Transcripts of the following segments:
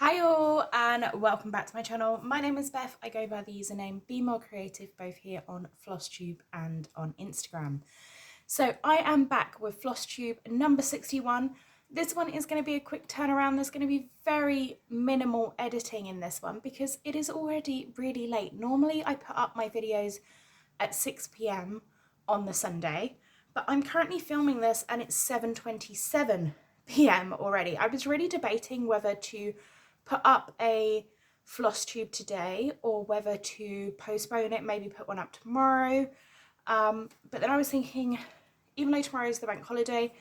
Hi all and welcome back to my channel. My name is Beth. I go by the username Be More Creative both here on Flosstube and on Instagram. So I am back with Flosstube number 61. This one is going to be a quick turnaround. There's going to be very minimal editing in this one because it is already really late. Normally I put up my videos at 6 p.m. on the Sunday, but I'm currently filming this and it's 7:27 p.m. already. I was really debating whether to put up a floss tube today or whether to postpone it, maybe put one up tomorrow. But then I was thinking, even though tomorrow is the bank holiday,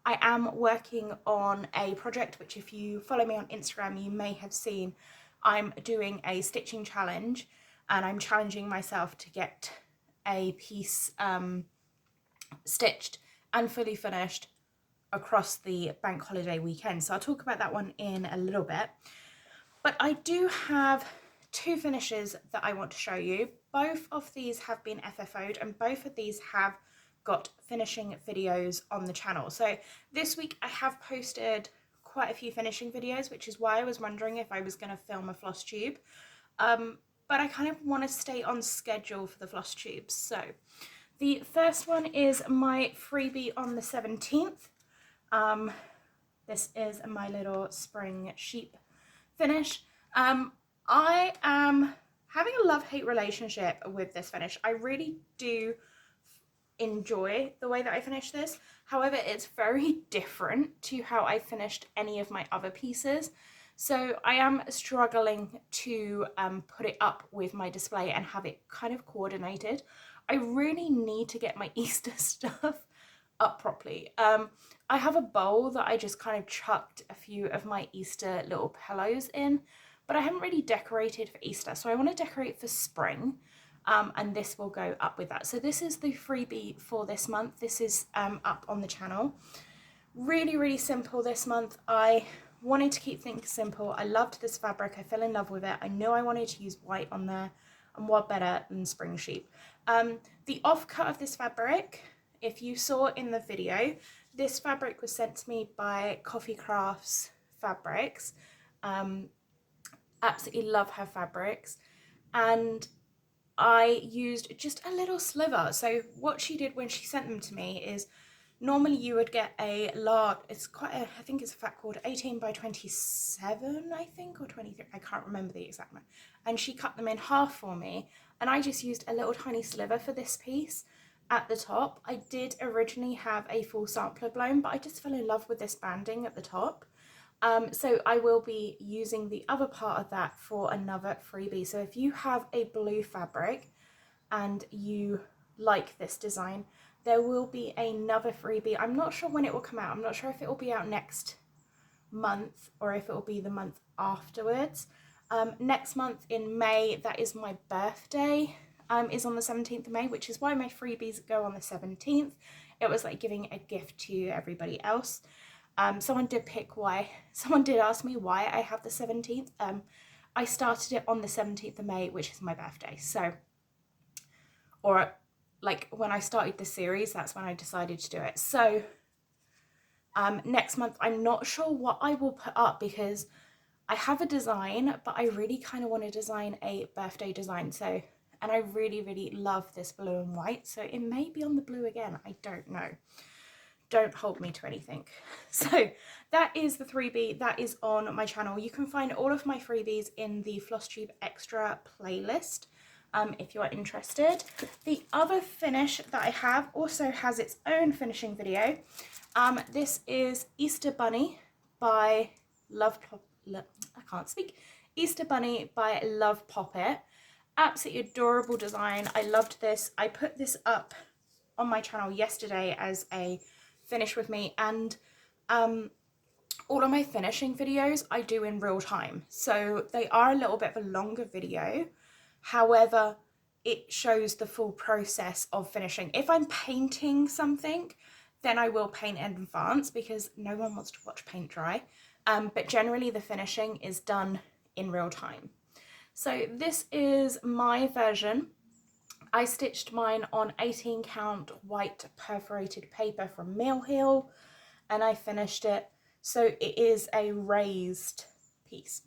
I am working on a project which, if you follow me on Instagram, you may have seen. I'm doing a stitching challenge and I'm challenging myself to get a piece stitched and fully finished across the bank holiday weekend. So I'll talk about that one in a little bit. But I do have two finishes that I want to show you. Both of these have been FFO'd and both of these have got finishing videos on the channel. So this week I have posted quite a few finishing videos, which is why I was wondering if I was going to film a floss tube. But I kind of want to stay on schedule for the floss tubes. So the first one is my freebie on the 17th. This is my little spring sheep finish. I am having a love-hate relationship with this finish. I really do enjoy the way that I finished this. However, it's very different to how I finished any of my other pieces. So I am struggling to put it up with my display and have it kind of coordinated. I really need to get my Easter stuff up properly. I have a bowl that I just kind of chucked a few of my Easter little pillows in, but I haven't really decorated for Easter, so I want to decorate for spring, and this will go up with that. So this is the freebie for this month. This is up on the channel. Really simple this month. I wanted to keep things simple. I loved this fabric. I fell in love with it. I knew I wanted to use white on there, and what better than spring sheep. The offcut of this fabric, if you saw in the video, this fabric was sent to me by Coffee Crafts Fabrics. Absolutely love her fabrics. And I used just a little sliver. So what she did when she sent them to me is, normally you would get a large, it's quite a, I think it's a fat cord, 18 by 27, I think, or 23, I can't remember the exact one. And she cut them in half for me. And I just used a little tiny sliver for this piece. At the top, I did originally have a full sampler blown, but I just fell in love with this banding at the top. So I will be using the other part of that for another freebie. So if you have a blue fabric and you like this design, there will be another freebie. I'm not sure when it will come out. I'm not sure if it will be out next month or if it will be the month afterwards. Next month in May, that is my birthday. Is on the 17th of May, which is why my freebies go on the 17th. It was like giving a gift to everybody else. Someone did ask me why I have the 17th. I started it on the 17th of May, which is my birthday. So, or like when I started the series, that's when I decided to do it. So next month, I'm not sure what I will put up because I have a design, but I really kind of want to design a birthday design. So, and I really love this blue and white, so it may be on the blue again. I don't know. Don't hold me to anything. So that is the freebie that is on my channel. You can find all of my freebies in the Flosstube Extra playlist if you are interested. The other finish that I have also has its own finishing video. This is Easter Bunny by Easter Bunny by Love Poppet. Absolutely adorable design. I loved this. I put this up on my channel yesterday as a finish with me, and all of my finishing videos I do in real time, so they are a little bit of a longer video. However, it shows the full process of finishing. If I'm painting something, then I will paint in advance because no one wants to watch paint dry, but generally the finishing is done in real time. So this is my version. I stitched mine on 18 count white perforated paper from Mill Hill, and I finished it. So it is a raised piece.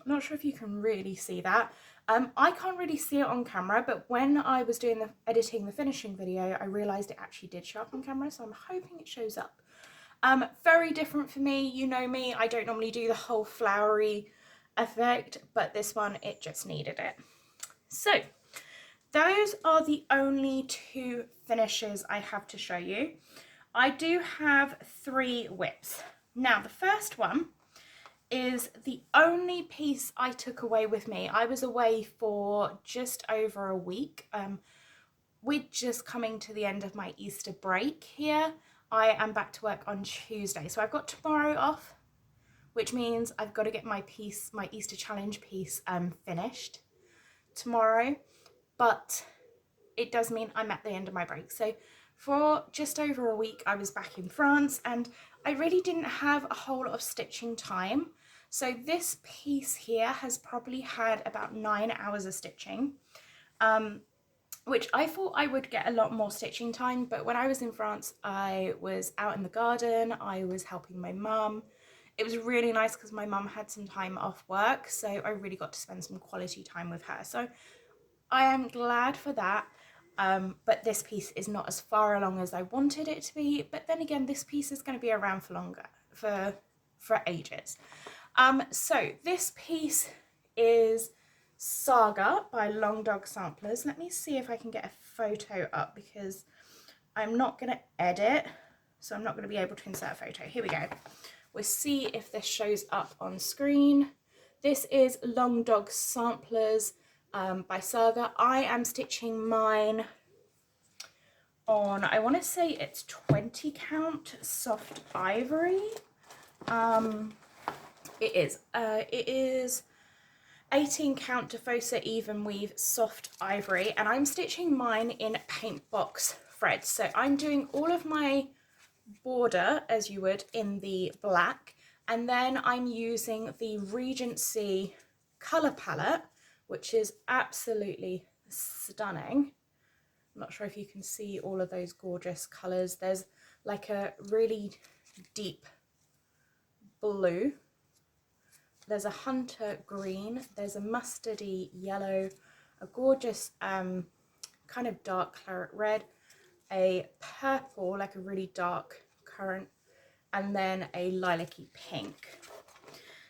I'm not sure if you can really see that. I can't really see it on camera, but when I was doing the editing the finishing video, I realised it actually did show up on camera, so I'm hoping it shows up. Very different for me, you know me, I don't normally do the whole flowery effect, but this one, it just needed it. So those are the only two finishes I have to show you. I do have 3 whips. Now the first one is the only piece I took away with me. I was away for just over a week. We're just coming to the end of my Easter break here. I am back to work on Tuesday. So I've got tomorrow off, which means I've got to get my piece, my Easter challenge piece finished tomorrow. But it does mean I'm at the end of my break. So for just over a week, I was back in France and I really didn't have a whole lot of stitching time. So this piece here has probably had about 9 hours of stitching, which I thought I would get a lot more stitching time. But when I was in France, I was out in the garden, I was helping my mum. It was really nice because my mum had some time off work, so I really got to spend some quality time with her. So I am glad for that. But this piece is not as far along as I wanted it to be. But then again, this piece is going to be around for longer, for ages. So this piece is Saga by Long Dog Samplers. Let me see if I can get a photo up because I'm not going to edit, so I'm not going to be able to insert a photo. Here we go. We'll see if this shows up on screen. This is Long Dog Samplers by Saga. I am stitching mine on, I want to say it's 20 count soft ivory. It is 18 count Defosa even weave soft ivory, and I'm stitching mine in paint box threads. So I'm doing all of my border as you would in the black, and then I'm using the Regency color palette, which is absolutely stunning. I'm not sure if you can see all of those gorgeous colors. There's like a really deep blue, there's a hunter green, there's a mustardy yellow, a gorgeous kind of dark claret red, a purple, like a really dark currant, and then a lilac-y pink.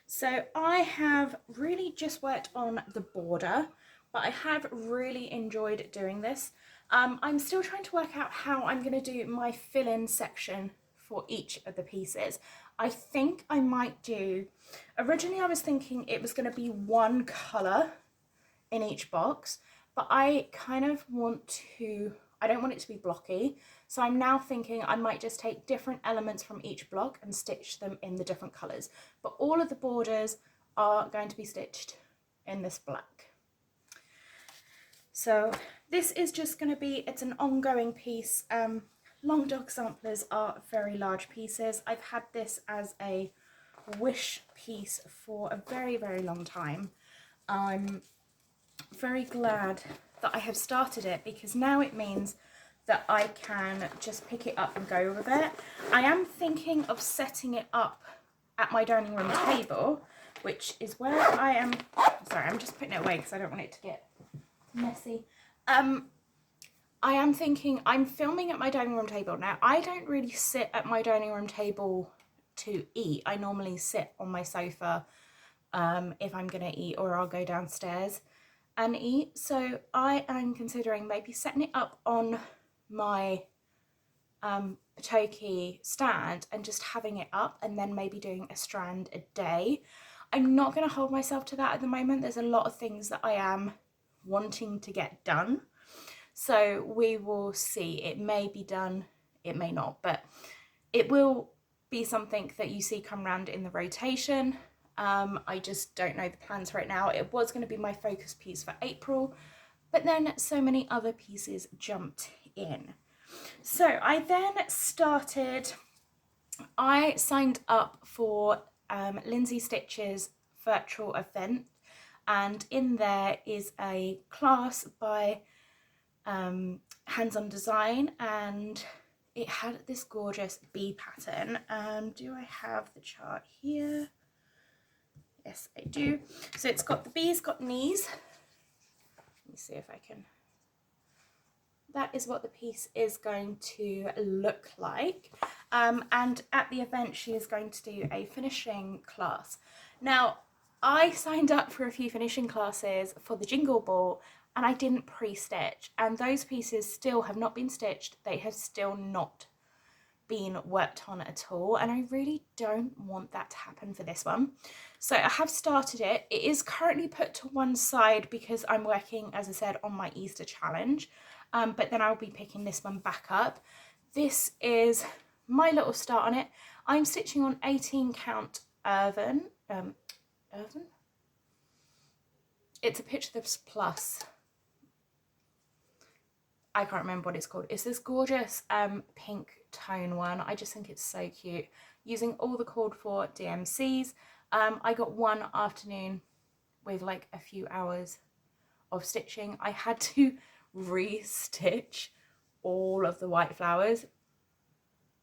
So I have really just worked on the border, but I have really enjoyed doing this. I'm still trying to work out how I'm going to do my fill-in section for each of the pieces. I think I might do, originally I was thinking it was going to be one colour in each box, but I kind of want to, I don't want it to be blocky, so I'm now thinking I might just take different elements from each block and stitch them in the different colours. But all of the borders are going to be stitched in this black. So this is just going to be, it's an ongoing piece. Long Dog Samplers are very large pieces. I've had this as a wish piece for a very, very long time. I'm very glad that I have started it because now it means that I can just pick it up and go with it. I am thinking of setting it up at my dining room table, which is where I am. Sorry, I'm just putting it away because I don't want it to get messy. I am thinking, I'm filming at my dining room table. Now, I don't really sit at my dining room table to eat. I normally sit on my sofa if I'm going to eat, or I'll go downstairs and eat. So I am considering maybe setting it up on my Patoki stand and just having it up, and then maybe doing a strand a day. I'm not going to hold myself to that at the moment. There's a lot of things that I am wanting to get done. So we will see. It may be done, it may not, but it will be something that you see come round in the rotation. I just don't know the plans right now. It was going to be my focus piece for April, but then so many other pieces jumped in. So I then started, I signed up for Lindsay Stitch's virtual event, and in there is a class by Hands-on Design, and it had this gorgeous bee pattern. Do I have the chart here? It Yes, I do. So it's got the bees, got knees. Let me see if I can. That is what the piece is going to look like. And at the event, she is going to do a finishing class. Now, I signed up for a few finishing classes for the Jingle Ball and I didn't pre-stitch. And those pieces still have not been stitched. They have still not been worked on at all, and I really don't want that to happen for this one. So I have started it. It is currently put to one side because I'm working, as I said, on my Easter challenge, but then I'll be picking this one back up. This is my little start on it. I'm stitching on 18 count Irvin. It's a Picture This Plus. I can't remember what it's called. It's this gorgeous pink tone one. I just think it's so cute. Using all the called for DMCs. I got one afternoon with like a few hours of stitching. I had to re-stitch all of the white flowers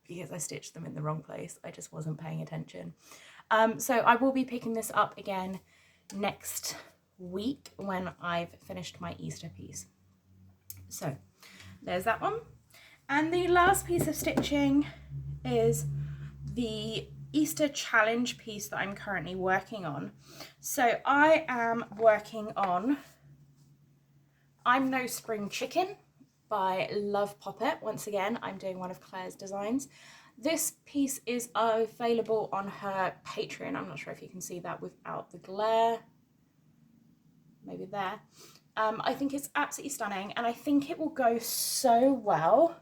because I stitched them in the wrong place. I just wasn't paying attention. So I will be picking this up again next week when I've finished my Easter piece. So there's that one. And the last piece of stitching is the Easter challenge piece that I'm currently working on. So I am working on I'm No Spring Chicken by Love Poppet. Once again, I'm doing one of Claire's designs. This piece is available on her Patreon. I'm not sure if you can see that without the glare. Maybe there. I think it's absolutely stunning, and I think it will go so well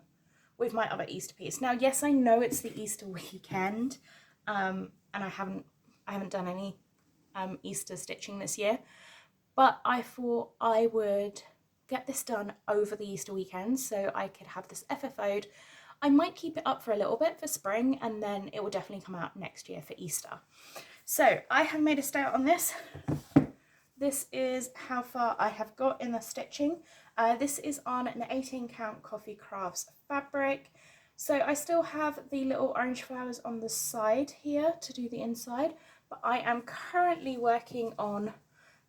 with my other Easter piece. Now, yes, I know it's the Easter weekend, and I haven't done any Easter stitching this year, but I thought I would get this done over the Easter weekend so I could have this FFO'd. I might keep it up for a little bit for spring, and then it will definitely come out next year for Easter. So I have made a start on this. This is how far I have got in the stitching. This is on an 18 count Coffee Crafts fabric. So I still have the little orange flowers on the side here to do the inside, but I am currently working on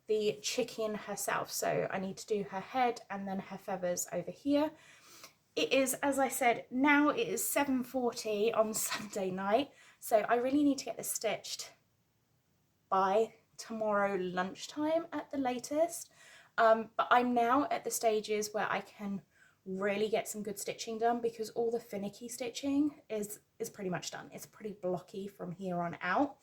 the chicken herself. So I need to do her head and then her feathers over here. It is, as I said, now it is 7:40 on Sunday night. So I really need to get this stitched by tomorrow lunchtime at the latest, but I'm now at the stages where I can really get some good stitching done because all the finicky stitching is pretty much done. It's pretty blocky from here on out,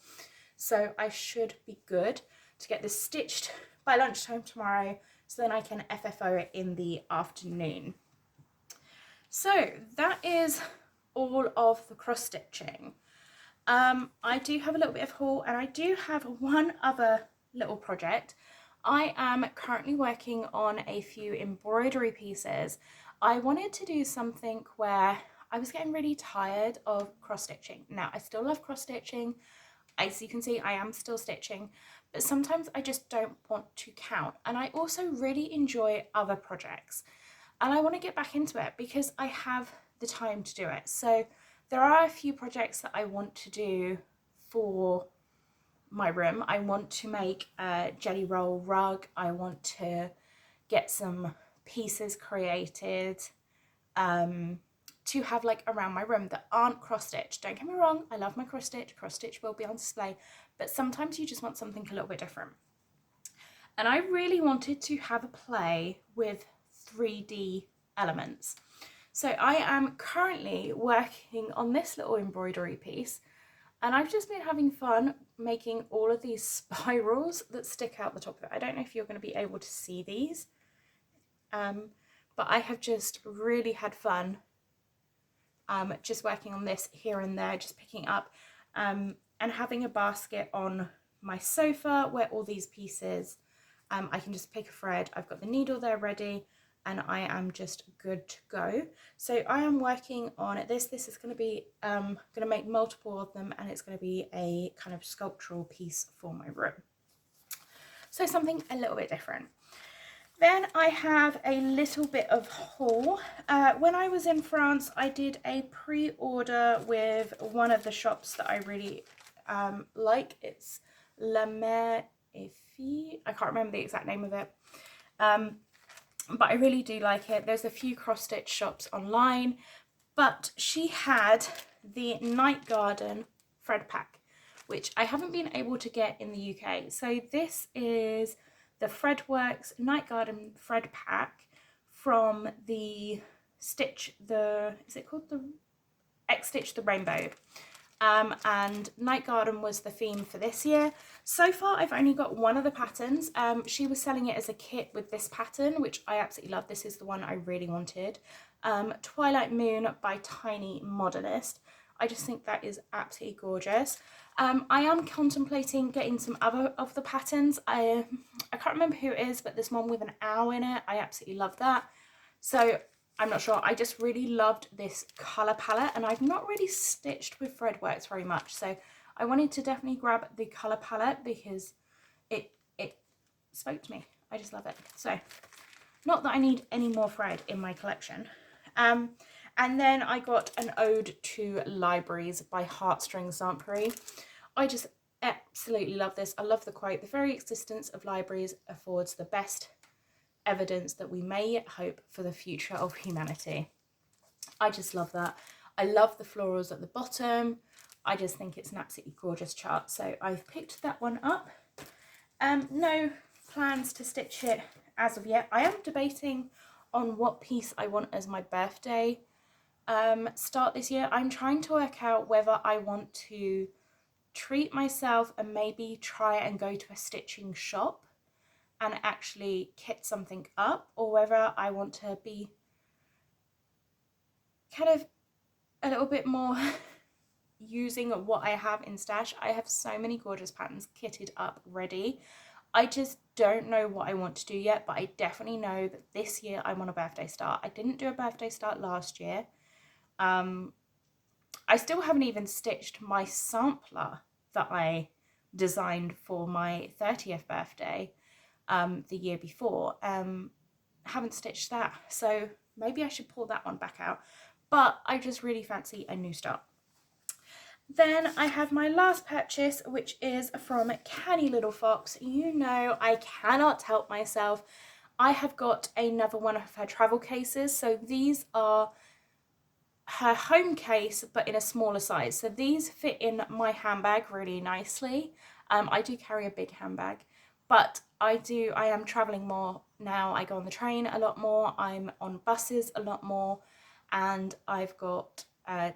so I should be good to get this stitched by lunchtime tomorrow, so then I can FFO it in the afternoon. So that is all of the cross stitching. I do have a little bit of haul, and I do have one other little project. I am currently working on a few embroidery pieces. I wanted to do something where I was getting really tired of cross stitching. Now, I still love cross stitching. As you can see, I am still stitching, but sometimes I just don't want to count. And I also really enjoy other projects, and I want to get back into it because I have the time to do it. So there are a few projects that I want to do for my room. I want to make a jelly roll rug. I want to get some pieces created to have like around my room that aren't cross stitched. Don't get me wrong, I love my cross stitch will be on display, but sometimes you just want something a little bit different. And I really wanted to have a play with 3D elements. So I am currently working on this little embroidery piece, and I've just been having fun making all of these spirals that stick out the top of it. I don't know if you're going to be able to see these, but I have just really had fun just working on this here and there, just picking up and having a basket on my sofa where all these pieces, I can just pick a thread. I've got the needle there ready, and I am just good to go. So I am working on this. This is going to be, going to make multiple of them, and it's going to be a kind of sculptural piece for my room. So something a little bit different. Then I have a little bit of haul. When I was in France, I did a pre-order with one of the shops that I really like. It's La Mer Effie. I can't remember the exact name of it. But I really do like it. There's a few cross stitch shops online, but she had the Night Garden thread pack, which I haven't been able to get in the UK. So this is the Threadworks Night Garden thread pack from the is it called the X Stitch the Rainbow? And Night Garden was the theme for this year. So far I've only got one of the patterns. She was selling it as a kit with this pattern, which I absolutely love. This is the one I really wanted. Twilight Moon by Tiny Modernist. I just think that is absolutely gorgeous. I am contemplating getting some other of the patterns. I can't remember who it is, but this one with an owl in it, I absolutely love that. So I'm not sure. I just really loved this colour palette, and I've not really stitched with Threadworks very much. So I wanted to definitely grab the colour palette because it spoke to me. I just love it. So not that I need any more thread in my collection. And then I got an Ode to Libraries by Heartstrings Zampery. I just absolutely love this. I love the quote. The very existence of libraries affords the best evidence that we may yet hope for the future of humanity. I just love that. I love the florals at the bottom. I just think it's an absolutely gorgeous chart. So I've picked that one up. No plans to stitch it as of yet. I am debating on what piece I want as my birthday start this year. I'm trying to work out whether I want to treat myself and maybe try and go to a stitching shop and actually kit something up, or whether I want to be kind of a little bit more using what I have in stash. I have so many gorgeous patterns kitted up ready. I just don't know what I want to do yet, but I definitely know that this year I want a birthday start. I didn't do a birthday start last year. I still haven't even stitched my sampler that I designed for my 30th birthday the year before. Haven't stitched that, so maybe I should pull that one back out, but I just really fancy a new start. Then I have my last purchase, which is from Canny Little Fox. You know I cannot help myself. I have got another one of her travel cases. So these are her home case, but in a smaller size. So these fit in my handbag really nicely. I do carry a big handbag, but I am traveling more now. I go on the train a lot more. I'm on buses a lot more, and I've got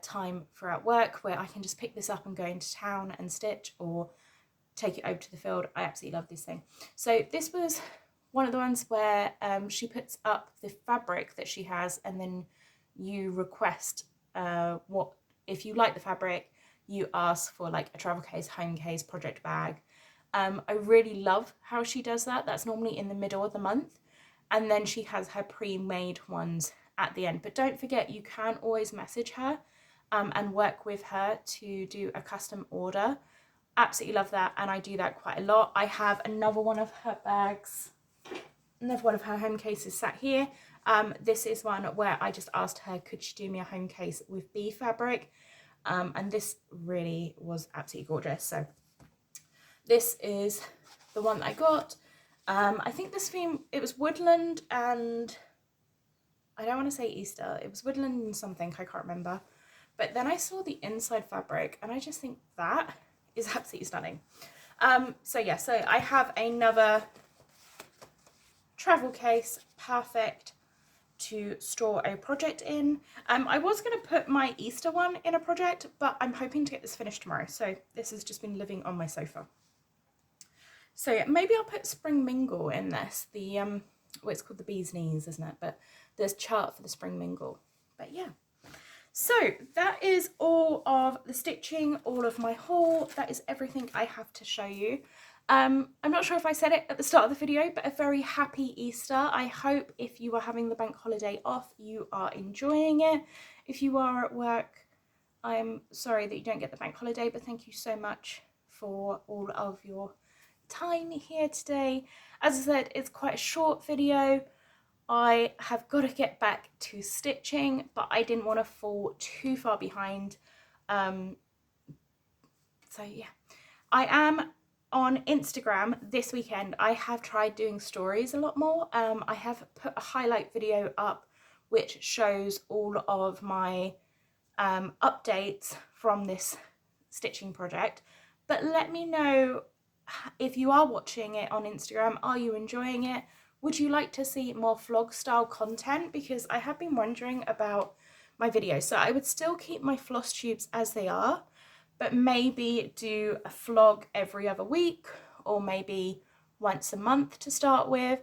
time throughout work where I can just pick this up and go into town and stitch, or take it over to the field. I absolutely love this thing. So this was one of the ones where she puts up the fabric that she has, and then you request what, if you like the fabric, you ask for like a travel case, home case, project bag. I really love how she does that. That's normally in the middle of the month, and then she has her pre-made ones at the end. But don't forget, you can always message her and work with her to do a custom order. Absolutely love that, and I do that quite a lot. I have another one of her bags, another one of her home cases sat here. This is one where I just asked her, could she do me a home case with bee fabric? And this really was absolutely gorgeous. So this is the one that I got. I think this theme, it was woodland and I don't want to say Easter. It was woodland and something, I can't remember. But then I saw the inside fabric and I just think that is absolutely stunning. So yeah, so I have another travel case, perfect to store a project in. I was going to put my Easter one in a project, but I'm hoping to get this finished tomorrow. So this has just been living on my sofa. So yeah, maybe I'll put Spring Mingle in this. The well, it's called the Bee's Knees, isn't it? But there's chart for the Spring Mingle. But yeah. So that is all of the stitching, all of my haul. That is everything I have to show you. I'm not sure if I said it at the start of the video, but a very happy Easter. I hope if you are having the bank holiday off, you are enjoying it. If you are at work, I'm sorry that you don't get the bank holiday, but thank you so much for all of your time here today. As I said, it's quite a short video. I have got to get back to stitching, but I didn't want to fall too far behind. So yeah, I am on Instagram this weekend, I have tried doing stories a lot more. I have put a highlight video up which shows all of my updates from this stitching project. But let me know if you are watching it on Instagram, are you enjoying it? Would you like to see more vlog style content? Because I have been wondering about my videos. So I would still keep my floss tubes as they are, but maybe do a vlog every other week or maybe once a month to start with.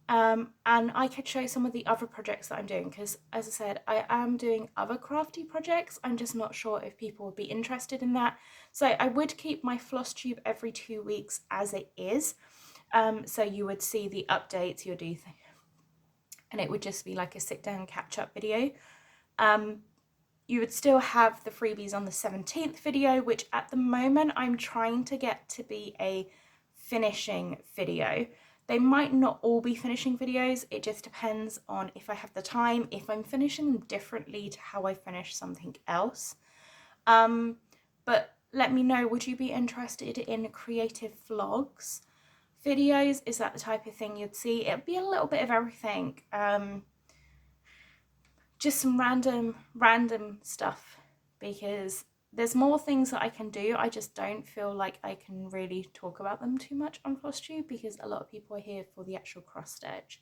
And I could show some of the other projects that I'm doing, because as I said, I am doing other crafty projects. I'm just not sure if people would be interested in that. So I would keep my floss tube every 2 weeks as it is. So you would see the updates, you'll do things, and it would just be like a sit down catch up video. You would still have the freebies on the 17th video, which at the moment I'm trying to get to be a finishing video. They might not all be finishing videos, it just depends on if I have the time, if I'm finishing them differently to how I finish something else. But let me know, would you be interested in creative vlogs videos? Is that the type of thing you'd see? It'd be a little bit of everything. Just some random stuff, because there's more things that I can do. I just don't feel like I can really talk about them too much on Flosstube, because a lot of people are here for the actual cross stitch.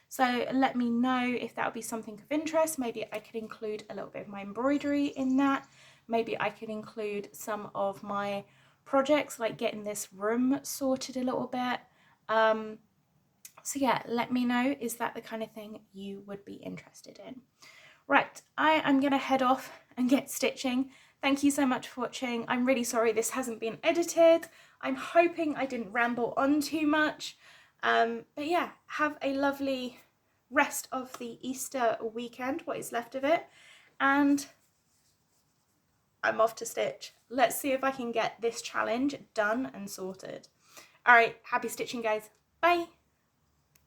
So let me know if that would be something of interest. Maybe I could include a little bit of my embroidery in that. Maybe I could include some of my projects, like getting this room sorted a little bit. So yeah, let me know, is that the kind of thing you would be interested in? Right, I am going to head off and get stitching. Thank you so much for watching. I'm really sorry this hasn't been edited. I'm hoping I didn't ramble on too much. But yeah, have a lovely rest of the Easter weekend, what is left of it. And I'm off to stitch. Let's see if I can get this challenge done and sorted. All right, happy stitching, guys. Bye.